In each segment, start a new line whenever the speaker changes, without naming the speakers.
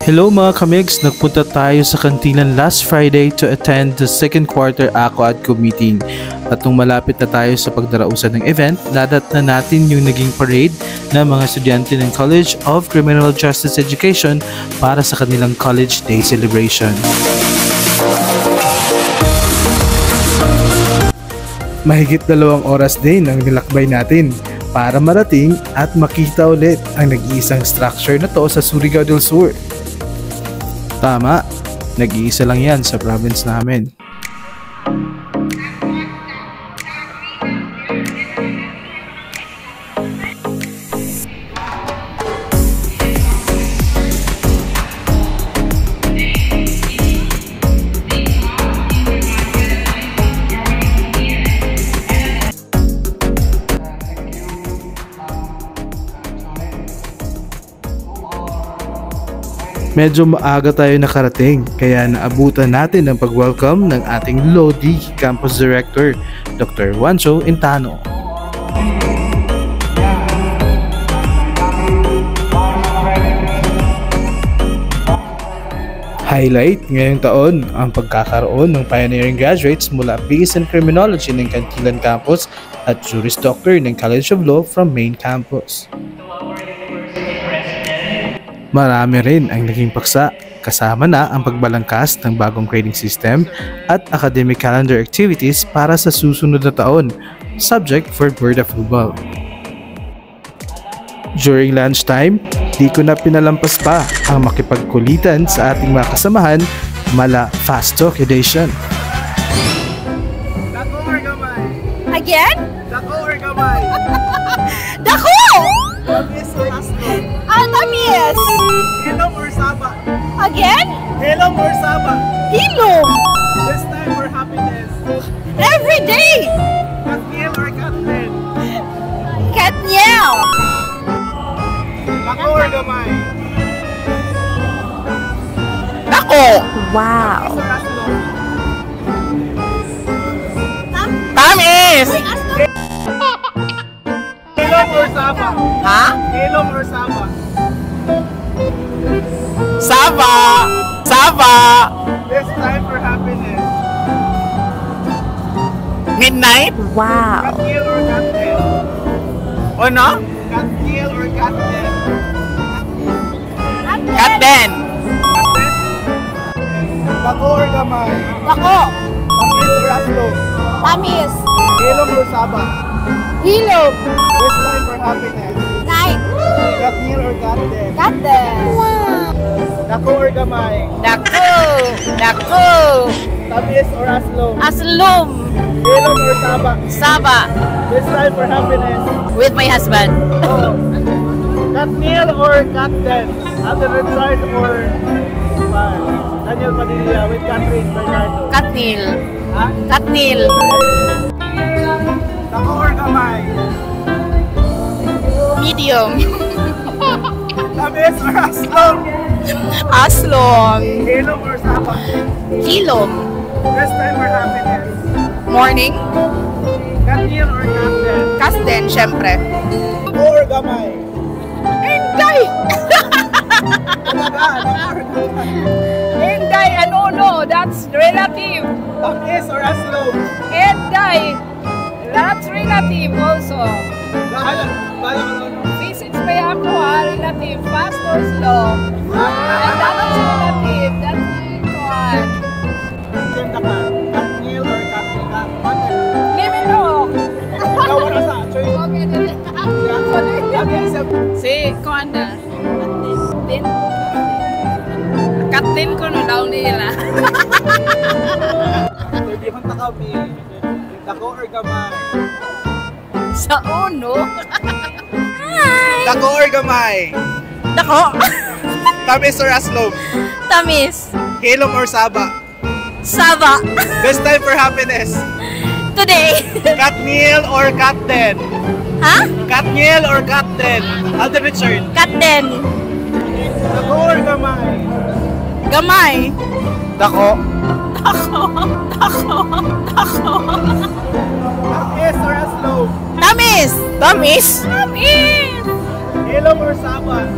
Hello mga kamigs! Nagpunta tayo sa kantinan last Friday to attend the second quarter ACOADCO meeting. At nung malapit na tayo sa pagdarausan ng event, nadat na natin yung naging parade ng mga estudyante ng College of Criminal Justice Education para sa kanilang College Day celebration. Mahigit 2 oras din ang nilakbay natin para marating at makita ulit ang nag-iisang structure na to sa Surigao del Sur. Tama, nag-iisa lang yan sa province namin. Medyo maaga tayo nakarating kaya naabutan natin ang pag-welcome ng ating Lodi Campus Director, Dr. Juancho Intano. Highlight ngayong taon ang pagkakaroon ng pioneering graduates mula Peace and Criminology ng Cantilan Campus at Juris Doctor ng College of Law from Main Campus. Marami rin ang naging paksa, kasama na ang pagbalangkas ng bagong grading system at academic calendar activities para sa susunod na taon, subject for board approval. During lunchtime, di ko na pinalampas pa ang makipagkulitan sa ating mga kasamahan mala Fast Talk Edition.
Dako or gamay?
Again?
Dako or gamay?
Dako!
Tamis or aslo?
Tamis!
Hilom or saba?
Again?
Hilom or saba?
Hilom!
This time for happiness.
Every day!
Katniel or Katlen?
Katniel!
Dako or gamay?
Dako! Wow!
Tamis or aslo?
Tamis!
Hilom or saba?
Ha?
Hilom or saba?
Saba! Saba!
This time for happiness.
Midnight? Wow!
Katniel or Katlen?
Ano?
Katniel or Katlen?
Katden!
Katlen? Dako or gamay?
Dako!
Tamis or aslo?
Tamis!
Hilom or saba?
Hilom!
This time for happiness.
Night!
Katniel or Katlen?
Katden!
Dako or gamay?
Dako! Dako!
Tamis or aslo?
Aslum!
Hilom or saba?
Saba!
This time for happiness.
With my husband.
Oh. Katniel or Katden? Alden Richard or Daniel Padilla with Catherine Bernardo?
Katnil.
Ha?
Katnil.
Dako or gamay?
Medium.
Tamis or aslong?
Aslong.
Hilom or saba?
Hilom.
This time for happiness.
Morning.
Katniel or Katden?
Kasten, syempre.
Dako or gamay?
Inday!
Talaga, dako or gamay?
Inday, no, that's relative.
Tamis or aslong?
Inday, that's relative also.
Bahala ka ano?
Physics may ako relative. Fast or slow. And that's relative. That's one.
Ganda ka. Katniel or Katden?
Limino.
Gawin ka sa choice.
Okay, dali.
Okay, sa
Si, Kuanda. Din. Katin ko no daw nila.
Pwede hunta kami. Dako or gamay?
Sa uno. Hi!
Dako or gamay?
Dako.
Tamis or aslong?
Tamis.
Hilom or saba?
Saba.
Best time for happiness.
Today.
Katniel or Katden?
Ha?
Katniel or Katden? Alden Richard.
Katen.
Dako or gamay?
Gamay.
Dako.
Dako. Dako. Dako.
Tamis or aslong?
Tamis. Tamis. Tamis.
Hilom or saba?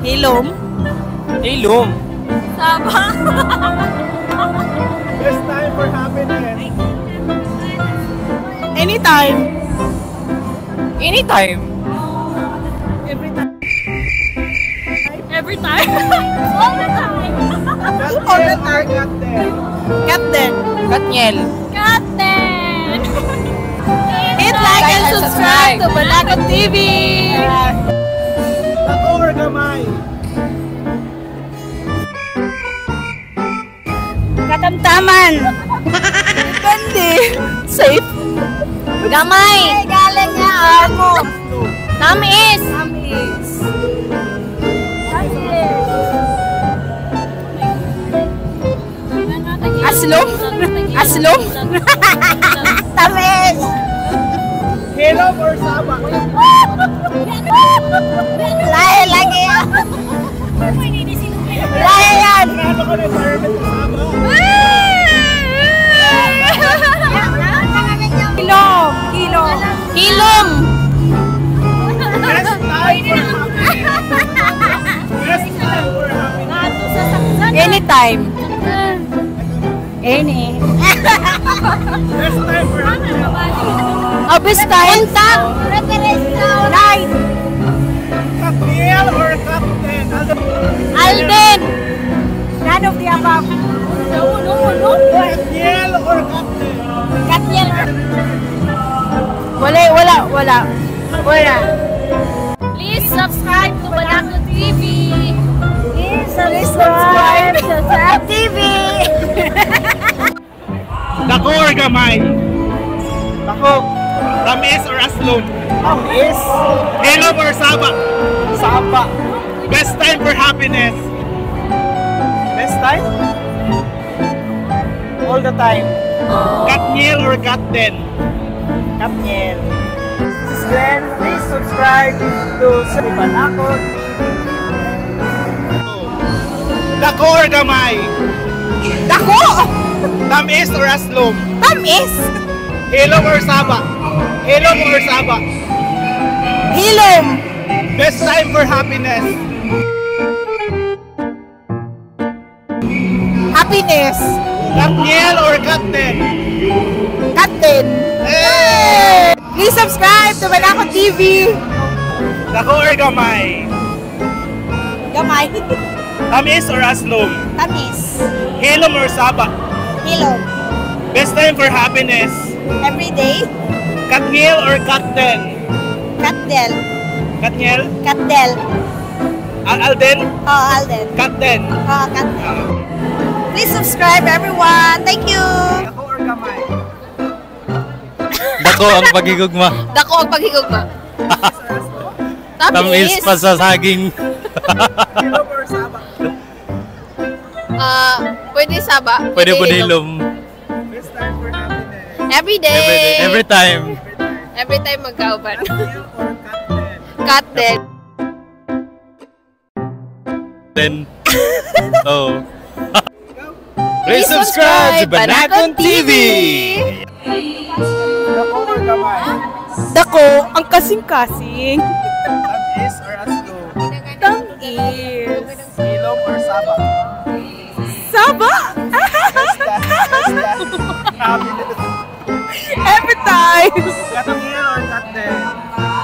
Hilom.
Ilom.
Saba.
Best time for happiness.
Anytime. Anytime.
Every time.
Every time. All the time.
All the time. Got there.
Captain. Katniel. Captain. Hit like and subscribe to Banagot TV.
Dako or gamay?
Katamtaman. Depende. Safe. Gamay. Galing niya ako. Tamis. Tamis. Aslom. Aslom. Tamis.
Hilom or Saba?
Lahi lagi yan. Lahi yan.
Sinalo ko na environment sa Saba.
Hilom. Hilom. Hilom.
Best time for happiness. Best time for happiness.
Anytime. Any.
Best time for happiness.
Best time. Night.
Katniel or Captain?
Alden. None of the above. No.
Katniel or Captain?
Katniel. Wala. Please subscribe to Banagot TV. Please subscribe to Banagot TV.
Dako or gamay? Dako. Tamis or aslom? Tamis. Hilom or Saba? Saba. Best time for happiness? Best time? All the time. Katniel or Captain? Katniel. Then please subscribe to Banagot. Dako or gamay?
Dako.
Tamis or aslom?
Tamis.
Hilom or Saba? Hilom or Saba?
Hilom.
Best time for happiness?
Happiness.
Katniel or Captain?
Captain.
Hey!
Please subscribe to Banagot TV.
Dako or gamay?
Gamay.
Tamis or aslom?
Tamis.
Hilom or Saba?
Hilom.
Best time for happiness?
Every day.
Katniel or Captain?
Katdel.
Katniel?
Katdel.
Alden?
Alden.
Captain?
Katdel. Please subscribe everyone. Thank you.
Dako or gamay?
Dako ang pagigugma.
Dako ang paghigugma.
Tamis pa sa saging.
Hilom or Saba?
Pwede Saba.
Pwede po nilom.
Best time for happiness?
Every day.
Every time.
Every time magkauban.
Katniel or Captain?
Katdel.
Then, oh. Please subscribe to Banagot TV.
Dako or gamay?
Dako ang kasing-kasing.
Tamis or aslom?
Tamis.
Hilom or Saba?
Saba.
Best time for happiness?
Every time.
Katniel or Captain?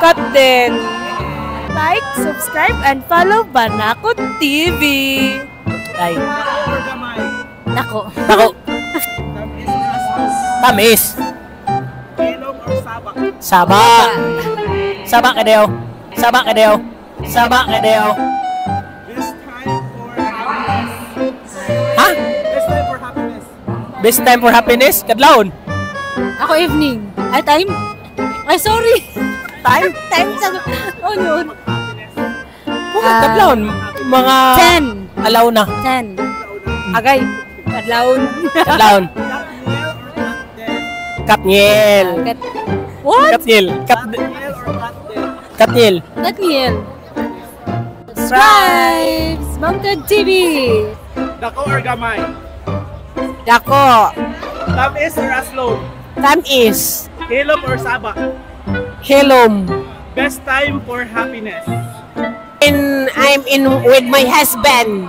Katdel. Like, subscribe, and follow Banagot TV. Ay.
Dako or gamay?
Dako.
Dako.
Tamis or aslom?
Tamis.
Hilom or Saba?
Saba. Saba ka daw. Saba ka daw. Saba ka daw.
Best time for happiness?
Ha?
Best time for happiness?
Best time for happiness? Kadlawon.
Ako evening. Ay, time? Ay, sorry. Time? Time sa... Oh, yun.
Kadlawon. Mga...
10.
Alaw na.
10. Agay. Kadlaon.
Kadlawon.
Katniel or Captain?
Katniel.
What?
Katniel.
Katniel or Captain?
Katniel.
Daniel. Subscribe! Banagot TV.
Dako or gamay?
Dako.
Tamis or aslom?
Tamis.
Hilom or Saba?
Hilom.
Best time for happiness?
I'm in with my husband.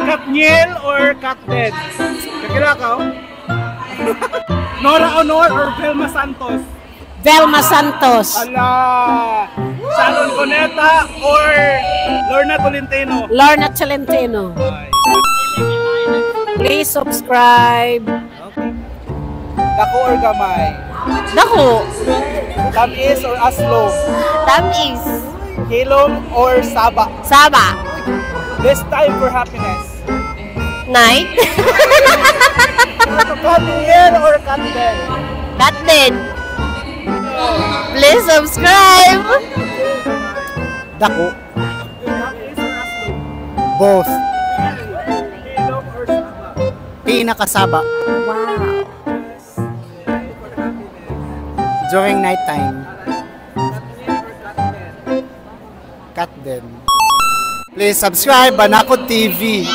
Katniel or Katden? Kakila ka, oh? Nora Honor or Velma Santos?
Velma Santos.
Ala! Sharon Cuneta or Lorna Tolentino?
Lorna Tolentino. Please subscribe.
Okay. Dako or gamay?
Dako.
Tamis or aslong?
Tamis.
Hilom or saba?
Saba.
Best time for happiness?
Night.
Katniel or Katden?
Katden. Please subscribe.
Dako. Tamis or aslong?
Both.
Hilom or saba?
Pinakasaba.
Wow.
During night time.
Katniel or Katden?
Cut them. Please subscribe Banakot TV.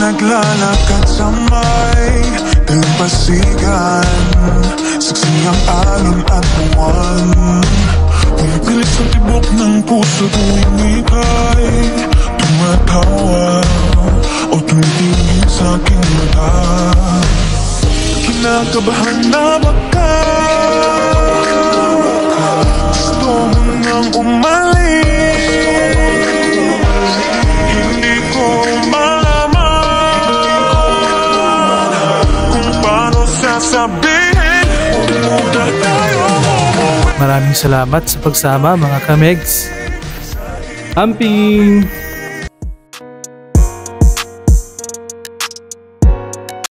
Naglalakad sa may dalampasigan, saksi ang alon at buwan. Pumipilit sa tibok ng puso tuwing ika'y tumatawa o tumitingin sa aking mata. Kinakabahan na baka gusto mo nang umalis. Hindi ko
Maraming salamat sa pagsama mga kamegs. Amping!